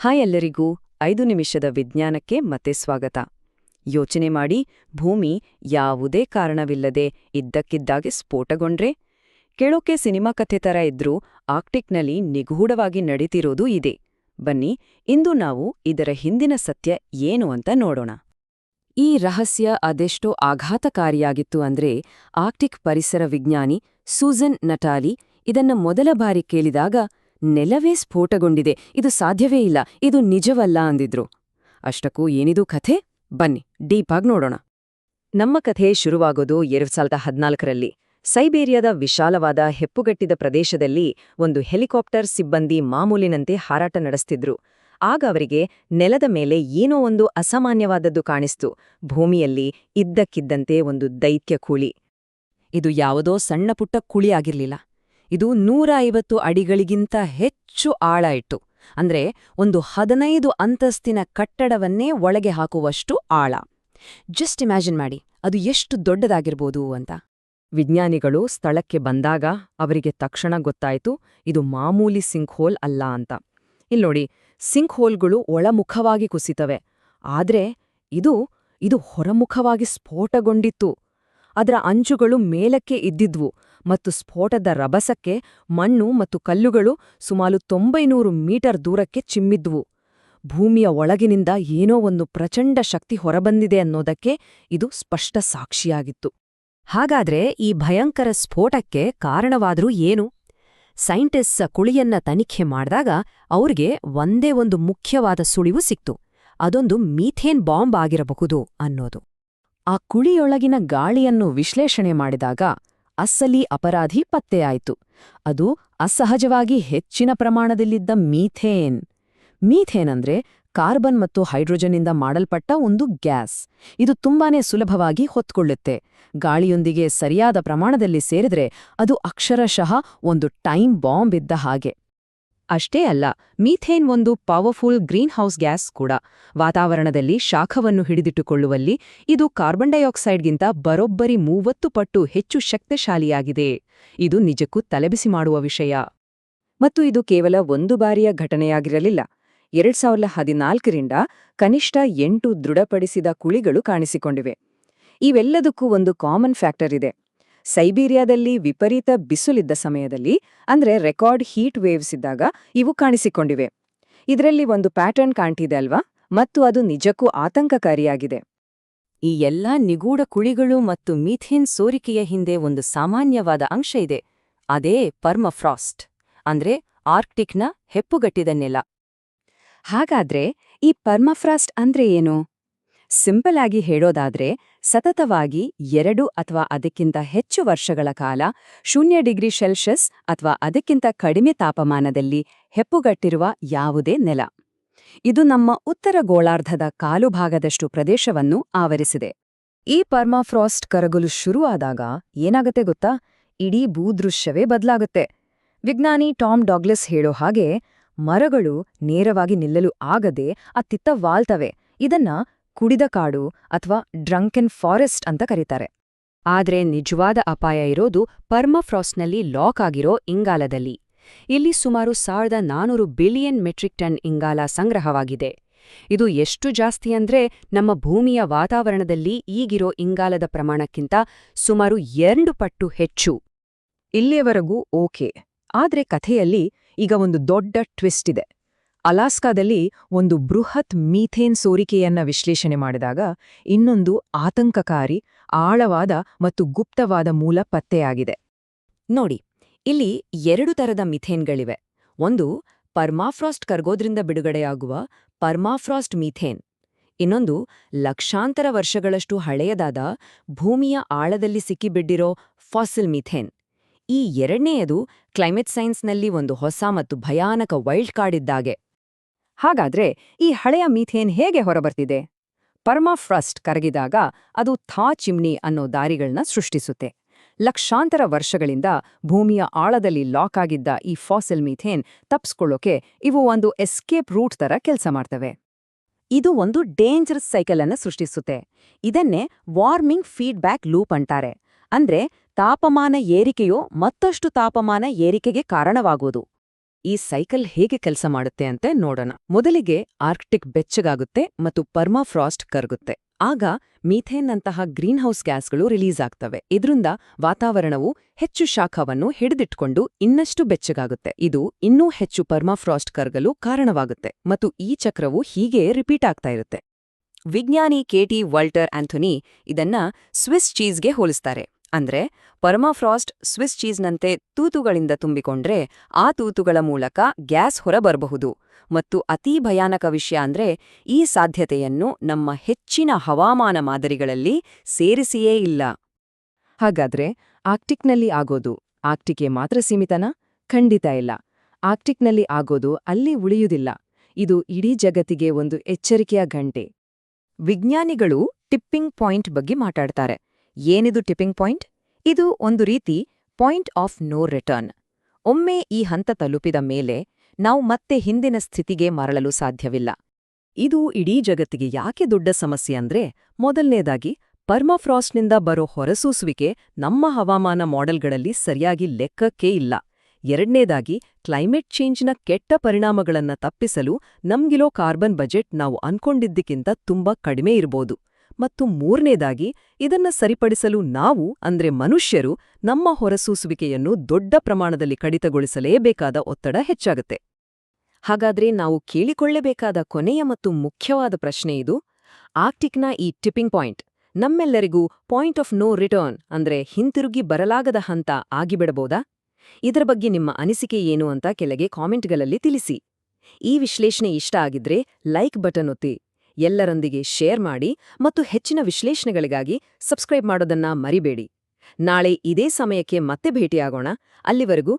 Hi ಎಲ್ಲರಿಗೂ 5 ನಿಮಿಷದ ವಿಜ್ಞಾನಕ್ಕೆ ಮತ್ತೆ ಸ್ವಾಗತ. ಯೋಚನೆ ಮಾಡಿ, ಭೂಮಿ ಯಾವುದೇ ಕಾರಣವಿಲ್ಲದೆ ಇದ್ದಕ್ಕಿದ್ದಾಗೆ ಸ್ಫೋಟಗೊಂಡ್ರೆ? ಕೇಳೋಕೆ ಸಿನಿಮಾ ಕಥೆ ಥರ ಇದ್ರೂ ಆರ್ಕ್ಟಿಕ್ನಲ್ಲಿ ನಿಗೂಢವಾಗಿ ನಡೀತಿರೋದು ಇದೆ. ಬನ್ನಿ, ಇಂದು ನಾವು ಇದರ ಹಿಂದಿನ ಸತ್ಯ ಏನು ಅಂತ ನೋಡೋಣ. ಈ ರಹಸ್ಯ ಅದೆಷ್ಟೋ ಆಘಾತಕಾರಿಯಾಗಿತ್ತು ಅಂದ್ರೆ, ಆರ್ಕ್ಟಿಕ್ ಪರಿಸರ ವಿಜ್ಞಾನಿ ಸೂಸನ್ ನಟಾಲಿ ಇದನ್ನ ಮೊದಲ ಬಾರಿ ಕೇಳಿದಾಗ ನೆಲವೇ ಸ್ಫೋಟಗೊಂಡಿದೆ, ಇದು ಸಾಧ್ಯವೇ ಇಲ್ಲ, ಇದು ನಿಜವಲ್ಲ ಅಂದಿದ್ರು. ಅಷ್ಟಕ್ಕೂ ಏನಿದು ಕಥೆ? ಬನ್ನಿ ಡೀಪಾಗಿ ನೋಡೋಣ. ನಮ್ಮ ಕಥೆ ಶುರುವಾಗೋದು 2014ರಲ್ಲಿ. ಸೈಬೇರಿಯಾದ ವಿಶಾಲವಾದ ಹೆಪ್ಪುಗಟ್ಟಿದ ಪ್ರದೇಶದಲ್ಲಿ ಒಂದು ಹೆಲಿಕಾಪ್ಟರ್ ಸಿಬ್ಬಂದಿ ಮಾಮೂಲಿನಂತೆ ಹಾರಾಟ ನಡೆಸ್ತಿದ್ರು. ಆಗ ಅವರಿಗೆ ನೆಲದ ಮೇಲೆ ಏನೋ ಒಂದು ಅಸಾಮಾನ್ಯವಾದದ್ದು ಕಾಣಿಸ್ತು. ಭೂಮಿಯಲ್ಲಿ ಇದ್ದಕ್ಕಿದ್ದಂತೆ ಒಂದು ದೈತ್ಯ ಕುಳಿ. ಇದು ಯಾವುದೋ ಸಣ್ಣಪುಟ್ಟ ಕುಳಿ ಆಗಿರ್ಲಿಲ್ಲ. ಇದು 150 ಅಡಿಗಳಿಗಿಂತ ಹೆಚ್ಚು ಆಳ ಇಟ್ಟು, ಅಂದ್ರೆ ಒಂದು 15 ಅಂತಸ್ತಿನ ಕಟ್ಟಡವನ್ನೇ ಒಳಗೆ ಹಾಕುವಷ್ಟು ಆಳ. ಜಸ್ಟ್ ಇಮ್ಯಾಜಿನ್ ಮಾಡಿ, ಅದು ಎಷ್ಟು ದೊಡ್ಡದಾಗಿರ್ಬೋದು ಅಂತ. ವಿಜ್ಞಾನಿಗಳು ಸ್ಥಳಕ್ಕೆ ಬಂದಾಗ ಅವರಿಗೆ ತಕ್ಷಣ ಗೊತ್ತಾಯಿತು, ಇದು ಮಾಮೂಲಿ ಸಿಂಕ್ ಹೋಲ್ ಅಲ್ಲ ಅಂತ. ಇಲ್ನೋಡಿ, ಸಿಂಕ್ ಹೋಲ್ಗಳು ಒಳಮುಖವಾಗಿ ಕುಸಿತವೆ, ಆದ್ರೆ ಇದು ಹೊರಮುಖವಾಗಿ ಸ್ಫೋಟಗೊಂಡಿತ್ತು. ಅದರ ಅಂಚುಗಳು ಮೇಲಕ್ಕೆ ಇದ್ದಿದ್ವು ಮತ್ತು ಸ್ಫೋಟದ ರಭಸಕ್ಕೆ ಮಣ್ಣು ಮತ್ತು ಕಲ್ಲುಗಳು ಸುಮಾರು 900 ಮೀಟರ್ ದೂರಕ್ಕೆ ಚಿಮ್ಮಿದ್ವು. ಭೂಮಿಯ ಒಳಗಿನಿಂದ ಏನೋ ಒಂದು ಪ್ರಚಂಡ ಶಕ್ತಿ ಹೊರಬಂದಿದೆ ಅನ್ನೋದಕ್ಕೆ ಇದು ಸ್ಪಷ್ಟ ಸಾಕ್ಷಿಯಾಗಿತ್ತು. ಹಾಗಾದ್ರೆ ಈ ಭಯಂಕರ ಸ್ಫೋಟಕ್ಕೆ ಕಾರಣವಾದ್ರೂ ಏನು? ಸೈಂಟಿಸ್ಟ್ಸ್ ಕುಳಿಯನ್ನ ತನಿಖೆ ಮಾಡಿದಾಗ ಅವ್ರಿಗೆ ಒಂದೇ ಒಂದು ಮುಖ್ಯವಾದ ಸುಳಿವು ಸಿಕ್ತು. ಅದೊಂದು ಮೀಥೇನ್ ಬಾಂಬ್ ಆಗಿರಬಹುದು ಅನ್ನೋದು. ಆ ಕುಳಿಯೊಳಗಿನ ಗಾಳಿಯನ್ನು ವಿಶ್ಲೇಷಣೆ ಮಾಡಿದಾಗ ಅಸಲಿ ಅಪರಾಧಿ ಪತ್ತೆಯಾಯಿತು. ಅದು ಅಸಹಜವಾಗಿ ಹೆಚ್ಚಿನ ಪ್ರಮಾಣದಲ್ಲಿದ್ದ ಮೀಥೇನ್. ಮೀಥೇನ್ ಅಂದ್ರೆ ಕಾರ್ಬನ್ ಮತ್ತು ಹೈಡ್ರೋಜನ್ನಿಂದ ಮಾಡಲ್ಪಟ್ಟ ಒಂದು ಗ್ಯಾಸ್. ಇದು ತುಂಬಾನೇ ಸುಲಭವಾಗಿ ಹೊತ್ಕೊಳ್ಳುತ್ತೆ. ಗಾಳಿಯೊಂದಿಗೆ ಸರಿಯಾದ ಪ್ರಮಾಣದಲ್ಲಿ ಸೇರಿದ್ರೆ ಅದು ಅಕ್ಷರಶಃ ಒಂದು ಟೈಮ್ ಬಾಂಬ್ ಇದ್ದ ಹಾಗೆ. ಅಷ್ಟೇ ಅಲ್ಲ, ಮೀಥೇನ್ ಒಂದು ಪವರ್ಫುಲ್ ಗ್ರೀನ್ ಹೌಸ್ ಗ್ಯಾಸ್ ಕೂಡ. ವಾತಾವರಣದಲ್ಲಿ ಶಾಖವನ್ನು ಹಿಡಿದಿಟ್ಟುಕೊಳ್ಳುವಲ್ಲಿ ಇದು ಕಾರ್ಬನ್ ಡೈಆಕ್ಸೈಡ್ಗಿಂತ ಬರೋಬ್ಬರಿ 30 ಪಟ್ಟು ಹೆಚ್ಚು ಶಕ್ತಿಶಾಲಿಯಾಗಿದೆ. ಇದು ನಿಜಕ್ಕೂ ತಲೆಬಿಸಿ ಮಾಡುವ ವಿಷಯ. ಮತ್ತು ಇದು ಕೇವಲ ಒಂದು ಬಾರಿಯ ಘಟನೆಯಾಗಿರಲಿಲ್ಲ. 2014ರಿಂದ ಕನಿಷ್ಠ 8 ದೃಢಪಡಿಸಿದ ಕುಳಿಗಳು ಕಾಣಿಸಿಕೊಂಡಿವೆ. ಇವೆಲ್ಲದಕ್ಕೂ ಒಂದು ಕಾಮನ್ ಫ್ಯಾಕ್ಟರ್ ಇದೆ. ಸೈಬೀರಿಯಾದಲ್ಲಿ ವಿಪರೀತ ಬಿಸಿಲಿದ್ದ ಸಮಯದಲ್ಲಿ, ಅಂದ್ರೆ ರೆಕಾರ್ಡ್ ಹೀಟ್ ವೇವ್ಸ್ ಇದ್ದಾಗ ಇವು ಕಾಣಿಸಿಕೊಂಡಿವೆ. ಇದರಲ್ಲಿ ಒಂದು ಪ್ಯಾಟರ್ನ್ ಕಾಣ್ತಿದೆ ಅಲ್ವಾ? ಮತ್ತು ಅದು ನಿಜಕ್ಕೂ ಆತಂಕಕಾರಿಯಾಗಿದೆ. ಈ ಎಲ್ಲಾ ನಿಗೂಢ ಕುಳಿಗಳು ಮತ್ತು ಮೀಥೇನ್ ಸೋರಿಕೆಯ ಹಿಂದೆ ಒಂದು ಸಾಮಾನ್ಯವಾದ ಅಂಶ ಇದೆ. ಅದೇ ಪರ್ಮಫ್ರಾಸ್ಟ್, ಅಂದ್ರೆ ಆರ್ಕ್ಟಿಕ್ನ ಹೆಪ್ಪುಗಟ್ಟಿದ ನೆಲ. ಹಾಗಾದ್ರೆ ಈ ಪರ್ಮಫ್ರಾಸ್ಟ್ ಅಂದ್ರೆ ಏನು? ಸಿಂಪಲ್ ಆಗಿ ಹೇಳೋದಾದ್ರೆ, ಸತತವಾಗಿ 2 ಅಥವಾ ಅದಕ್ಕಿಂತ ಹೆಚ್ಚು ವರ್ಷಗಳ ಕಾಲ 0 ಡಿಗ್ರಿ ಸೆಲ್ಸಿಯಸ್ ಅಥವಾ ಅದಕ್ಕಿಂತ ಕಡಿಮೆ ತಾಪಮಾನದಲ್ಲಿ ಹೆಪ್ಪುಗಟ್ಟಿರುವ ಯಾವುದೇ ನೆಲ. ಇದು ನಮ್ಮ ಉತ್ತರ ಗೋಳಾರ್ಧದ ಕಾಲು ಭಾಗದಷ್ಟು ಪ್ರದೇಶವನ್ನು ಆವರಿಸಿದೆ. ಈ ಪರ್ಮಾಫ್ರಾಸ್ಟ್ ಕರಗಲು ಶುರುವಾದಾಗ ಏನಾಗತ್ತೆ ಗೊತ್ತಾ? ಇಡೀ ಭೂದೃಶ್ಯವೇ ಬದಲಾಗುತ್ತೆ. ವಿಜ್ಞಾನಿ ಟಾಮ್ ಡಾಗ್ಲಸ್ ಹೇಳೋ ಹಾಗೆ, ಮರಗಳು ನೇರವಾಗಿ ನಿಲ್ಲಲು ಆಗದೆ ಅತ್ತಿತ್ತ ವಾಲ್ತವೆ. ಇದನ್ನ ಕುಡಿದ ಕಾಡು ಅಥವಾ ಡ್ರಂಕೆನ್ ಫಾರೆಸ್ಟ್ ಅಂತ ಕರೀತಾರೆ. ಆದ್ರೆ ನಿಜವಾದ ಅಪಾಯ ಇರೋದು ಪರ್ಮಫ್ರಾಸ್ಟ್ನಲ್ಲಿ ಲಾಕ್ ಆಗಿರೋ ಇಂಗಾಲದಲ್ಲಿ. ಇಲ್ಲಿ ಸುಮಾರು 1400 ಬಿಲಿಯನ್ ಮೆಟ್ರಿಕ್ ಟನ್ ಇಂಗಾಲ ಸಂಗ್ರಹವಾಗಿದೆ. ಇದು ಎಷ್ಟು ಜಾಸ್ತಿ ಅಂದ್ರೆ ನಮ್ಮ ಭೂಮಿಯ ವಾತಾವರಣದಲ್ಲಿ ಈಗಿರೋ ಇಂಗಾಲದ ಪ್ರಮಾಣಕ್ಕಿಂತ ಸುಮಾರು 2 ಪಟ್ಟು ಹೆಚ್ಚು. ಇಲ್ಲಿಯವರೆಗೂ ಓಕೆ. ಆದ್ರೆ ಕಥೆಯಲ್ಲಿ ಈಗ ಒಂದು ದೊಡ್ಡ ಟ್ವಿಸ್ಟ್ ಇದೆ. ಅಲಾಸ್ಕಾದಲ್ಲಿ ಒಂದು ಬೃಹತ್ ಮೀಥೇನ್ ಸೋರಿಕೆಯನ್ನ ವಿಶ್ಲೇಷಣೆ ಮಾಡಿದಾಗ ಇನ್ನೊಂದು ಆತಂಕಕಾರಿ, ಆಳವಾದ ಮತ್ತು ಗುಪ್ತವಾದ ಮೂಲ ಪತ್ತೆಯಾಗಿದೆ. ನೋಡಿ, ಇಲ್ಲಿ 2 ತರದ ಮಿಥೇನ್ಗಳಿವೆ. ಒಂದು ಪರ್ಮಾಫ್ರಾಸ್ಟ್ ಕರ್ಗೋದ್ರಿಂದ ಬಿಡುಗಡೆಯಾಗುವ ಪರ್ಮಾಫ್ರಾಸ್ಟ್ ಮೀಥೇನ್. ಇನ್ನೊಂದು ಲಕ್ಷಾಂತರ ವರ್ಷಗಳಷ್ಟು ಹಳೆಯದಾದ ಭೂಮಿಯ ಆಳದಲ್ಲಿ ಸಿಕ್ಕಿಬಿದ್ದಿರೋ ಫಾಸಿಲ್ ಮೀಥೇನ್. ಈ ಎರಡನೆಯದು ಕ್ಲೈಮೇಟ್ ಸೈನ್ಸ್ನಲ್ಲಿ ಒಂದು ಹೊಸ ಮತ್ತು ಭಯಾನಕ ವೈಲ್ಡ್ ಕಾರ್ಡ್ ಇದ್ದಾಗೆ. ಹಾಗಾದ್ರೆ ಈ ಹಳೆಯ ಮೀಥೇನ್ ಹೇಗೆ ಹೊರಬರ್ತಿದೆ? ಪರ್ಮಾಫ್ರಾಸ್ಟ್ ಕರಗಿದಾಗ ಅದು ಥಾ ಚಿಮ್ನಿ ಅನ್ನೋ ದಾರಿಗಳನ್ನ ಸೃಷ್ಟಿಸುತ್ತೆ. ಲಕ್ಷಾಂತರ ವರ್ಷಗಳಿಂದ ಭೂಮಿಯ ಆಳದಲ್ಲಿ ಲಾಕ್ ಆಗಿದ್ದ ಈ ಫಾಸಿಲ್ ಮೀಥೇನ್ ತಪ್ಪಿಸ್ಕೊಳ್ಳೋಕೆ ಇವು ಒಂದು ಎಸ್ಕೇಪ್ ರೂಟ್ ತರ ಕೆಲಸ ಮಾಡ್ತವೆ. ಇದು ಒಂದು ಡೇಂಜರಸ್ ಸೈಕಲ್ ಅನ್ನು ಸೃಷ್ಟಿಸುತ್ತೆ. ಇದನ್ನೇ ವಾರ್ಮಿಂಗ್ ಫೀಡ್ಬ್ಯಾಕ್ ಲೂಪ್ ಅಂತಾರೆ. ಅಂದ್ರೆ ತಾಪಮಾನ ಏರಿಕೆಯೋ ಮತ್ತಷ್ಟು ತಾಪಮಾನ ಏರಿಕೆಗೆ ಕಾರಣವಾಗೋದು. ಈ ಸೈಕಲ್ ಹೇಗೆ ಕೆಲಸ ಮಾಡುತ್ತೆ ಅಂತ ನೋಡೋಣ. ಮೊದಲಿಗೆ ಆರ್ಕ್ಟಿಕ್ ಬೆಚ್ಚಗಾಗುತ್ತೆ ಮತ್ತು ಪರ್ಮಾಫ್ರಾಸ್ಟ್ ಕರಗುತ್ತೆ. ಆಗ ಮೀಥೇನ್ನಂತಹ ಗ್ರೀನ್ಹೌಸ್ ಗ್ಯಾಸ್ಗಳು ರಿಲೀಸ್ ಆಗ್ತವೆ. ಇದರಿಂದ ವಾತಾವರಣವು ಹೆಚ್ಚು ಶಾಖವನ್ನು ಹಿಡಿದಿಟ್ಕೊಂಡು ಇನ್ನಷ್ಟು ಬೆಚ್ಚಗಾಗುತ್ತೆ. ಇದು ಇನ್ನೂ ಹೆಚ್ಚು ಪರ್ಮಾಫ್ರಾಸ್ಟ್ ಕರಗಲು ಕಾರಣವಾಗುತ್ತೆ ಮತ್ತು ಈ ಚಕ್ರವು ಹೀಗೆ ರಿಪೀಟ್ ಆಗ್ತಾ ಇರುತ್ತೆ. ವಿಜ್ಞಾನಿ ಕೆಟಿ ವಾಲ್ಟರ್ ಆಂಥೋನಿ ಇದನ್ನ ಸ್ವಿಸ್ ಚೀಸ್ಗೆ ಹೋಲಿಸ್ತಾರೆ. ಅಂದ್ರೆ ಪರ್ಮಾಫ್ರಾಸ್ಟ್ ಸ್ವಿಸ್ ಚೀಸ್ನಂತೆ ತೂತುಗಳಿಂದ ತುಂಬಿಕೊಂಡ್ರೆ ಆ ತೂತುಗಳ ಮೂಲಕ ಗ್ಯಾಸ್ ಹೊರಬರಬಹುದು. ಮತ್ತು ಅತೀ ಭಯಾನಕ ವಿಷಯ ಅಂದ್ರೆ ಈ ಸಾಧ್ಯತೆಯನ್ನು ನಮ್ಮ ಹೆಚ್ಚಿನ ಹವಾಮಾನ ಮಾದರಿಗಳಲ್ಲಿ ಸೇರಿಸಿಯೇ ಇಲ್ಲ. ಹಾಗಾದ್ರೆ ಆರ್ಕ್ಟಿಕ್ನಲ್ಲಿ ಆಗೋದು ಆರ್ಕ್ಟಿಕ್ಗೆ ಮಾತ್ರ ಸೀಮಿತನಾ? ಖಂಡಿತ ಇಲ್ಲ. ಆರ್ಕ್ಟಿಕ್ನಲ್ಲಿ ಆಗೋದು ಅಲ್ಲಿ ಉಳಿಯುವುದಿಲ್ಲ. ಇದು ಇಡೀ ಜಗತ್ತಿಗೆ ಒಂದು ಎಚ್ಚರಿಕೆಯ ಗಂಟೆ. ವಿಜ್ಞಾನಿಗಳು ಟಿಪ್ಪಿಂಗ್ ಪಾಯಿಂಟ್ ಬಗ್ಗೆ ಮಾತಾಡ್ತಾರೆ. ಏನಿದು ಟಿಪ್ಪಿಂಗ್ ಪಾಯಿಂಟ್? ಇದು ಒಂದು ರೀತಿ ಪಾಯಿಂಟ್ ಆಫ್ ನೋ ರಿಟರ್ನ್. ಒಮ್ಮೆ ಈ ಹಂತ ತಲುಪಿದ ಮೇಲೆ ನಾವು ಮತ್ತೆ ಹಿಂದಿನ ಸ್ಥಿತಿಗೆ ಮರಳಲು ಸಾಧ್ಯವಿಲ್ಲ. ಇದು ಇಡೀ ಜಗತ್ತಿಗೆ ಯಾಕೆ ದೊಡ್ಡ ಸಮಸ್ಯೆ ಅಂದ್ರೆ, ಮೊದಲನೇದಾಗಿ ಪರ್ಮಾಫ್ರಾಸ್ಟ್ನಿಂದ ಬರೋ ಹೊರಸೂಸುವಿಕೆ ನಮ್ಮ ಹವಾಮಾನ ಮಾಡೆಲ್ಗಳಲ್ಲಿ ಸರಿಯಾಗಿ ಲೆಕ್ಕಕ್ಕೇ ಇಲ್ಲ. ಎರಡನೇದಾಗಿ ಕ್ಲೈಮೇಟ್ ಚೇಂಜ್ನ ಕೆಟ್ಟ ಪರಿಣಾಮಗಳನ್ನ ತಪ್ಪಿಸಲು ನಮ್ಗಿರೋ ಕಾರ್ಬನ್ ಬಜೆಟ್ ನಾವು ಅನ್ಕೊಂಡಿದ್ದಕ್ಕಿಂತ ತುಂಬಾ ಕಡಿಮೆ ಇರ್ಬೋದು. ಮತ್ತು ಮೂರನೇದಾಗಿ ಇದನ್ನ ಸರಿಪಡಿಸಲು ನಾವು ಅಂದ್ರೆ ಮನುಷ್ಯರು ನಮ್ಮ ಹೊರಸೂಸುವಿಕೆಯನ್ನು ದೊಡ್ಡ ಪ್ರಮಾಣದಲ್ಲಿ ಕಡಿತಗೊಳಿಸಲೇಬೇಕಾದ ಒತ್ತಡ ಹೆಚ್ಚಾಗುತ್ತೆ. ಹಾಗಾದ್ರೆ ನಾವು ಕೇಳಿಕೊಳ್ಳಬೇಕಾದ ಕೊನೆಯ ಮತ್ತು ಮುಖ್ಯವಾದ ಪ್ರಶ್ನೆ ಇದು: ಆರ್ಕ್ಟಿಕ್ನ ಈ ಟಿಪ್ಪಿಂಗ್ ಪಾಯಿಂಟ್ ನಮ್ಮೆಲ್ಲರಿಗೂ ಪಾಯಿಂಟ್ ಆಫ್ ನೋ ರಿಟರ್ನ್ ಅಂದ್ರೆ ಹಿಂತಿರುಗಿ ಬರಲಾಗದ ಹಂತ ಆಗಿಬಿಡಬಹುದಾ? ಇದರ ಬಗ್ಗೆ ನಿಮ್ಮ ಅನಿಸಿಕೆ ಏನು ಅಂತ ಕೆಳಗೆ ಕಾಮೆಂಟ್ಗಳಲ್ಲಿ ತಿಳಿಸಿ. ಈ ವಿಶ್ಲೇಷಣೆ ಇಷ್ಟ ಆಗಿದ್ರೆ ಲೈಕ್ ಬಟನ್ ಒತ್ತಿ, ಎಲ್ಲರೊಂದಿಗೆ ಶೇರ್ ಮಾಡಿ ಮತ್ತು ಹೆಚ್ಚಿನ ವಿಶ್ಲೇಷಣೆಗಳಿಗಾಗಿ ಸಬ್ಸ್ಕ್ರೈಬ್ ಮಾಡೋದನ್ನ ಮರಿಬೇಡಿ. ನಾಳೆ ಇದೇ ಸಮಯಕ್ಕೆ ಮತ್ತೆ ಭೇಟಿಯಾಗೋಣ. ಅಲ್ಲಿವರೆಗೂ